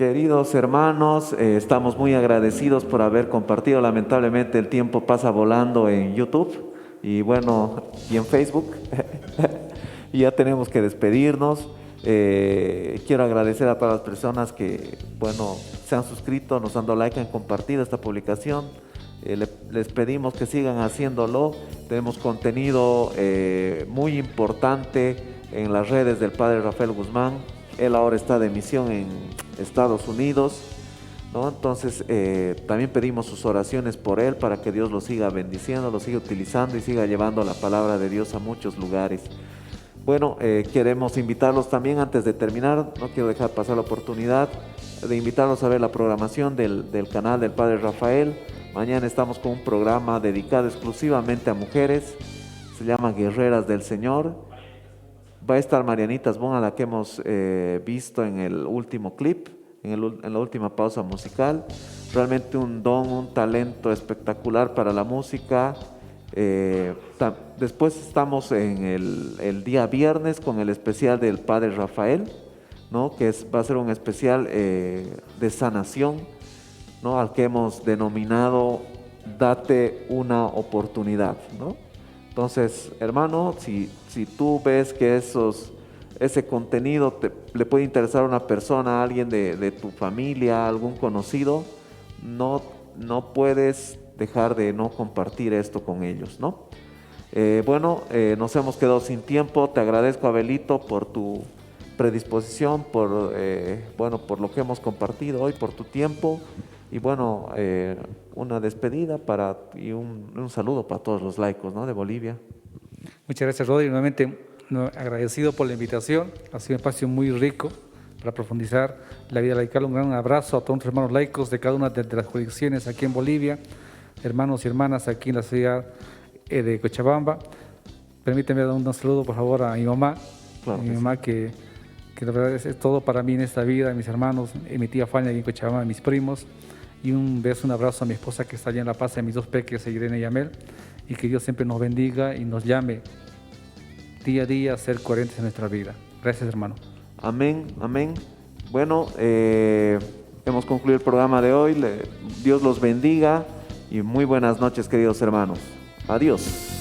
Queridos hermanos, estamos muy agradecidos por haber compartido. Lamentablemente el tiempo pasa volando en YouTube y bueno, y en Facebook. Y ya tenemos que despedirnos. Quiero agradecer a todas las personas que, bueno, se han suscrito, nos han dado like, han compartido esta publicación. Les pedimos que sigan haciéndolo. Tenemos contenido muy importante en las redes del Padre Rafael Guzmán. Él ahora está de misión en Estados Unidos, ¿no? Entonces también pedimos sus oraciones por él para que Dios lo siga bendiciendo, lo siga utilizando y siga llevando la palabra de Dios a muchos lugares. Bueno, queremos invitarlos también, antes de terminar, no quiero dejar pasar la oportunidad de invitarlos a ver la programación del canal del Padre Rafael. Mañana estamos con un programa dedicado exclusivamente a mujeres, se llama Guerreras del Señor. Va a estar Marianita Asbón, a la que hemos visto en el último clip, en la última pausa musical. Realmente un don, un talento espectacular para la música. Después estamos en el día viernes con el especial del Padre Rafael, ¿no? Que va a ser un especial de sanación, ¿no? Al que hemos denominado Date una oportunidad, ¿no? Entonces, hermano, si tú ves que ese contenido le puede interesar a una persona, a alguien de tu familia, a algún conocido, no puedes dejar de no compartir esto con ellos, ¿no? Nos hemos quedado sin tiempo. Te agradezco, Abelito, por tu predisposición, por lo que hemos compartido hoy, por tu tiempo. Y bueno, una despedida y un saludo para todos los laicos, ¿no?, de Bolivia. Muchas gracias, Rodri. Nuevamente agradecido por la invitación. Ha sido un espacio muy rico para profundizar la vida laical. Un gran abrazo a todos nuestros hermanos laicos de cada una de las jurisdicciones aquí en Bolivia, hermanos y hermanas aquí en la ciudad de Cochabamba. Permíteme dar un saludo, por favor, a mi mamá. Claro, mi mamá que la verdad es todo para mí en esta vida, mis hermanos, mi tía Fania aquí en Cochabamba, mis primos. Y un beso, un abrazo a mi esposa que está allá en La Paz, a mis dos peques, Irene y Amel, y que Dios siempre nos bendiga y nos llame día a día a ser coherentes en nuestra vida. Gracias, hermano. Amén, amén. Bueno, hemos concluido el programa de hoy. Dios los bendiga y muy buenas noches, queridos hermanos. Adiós.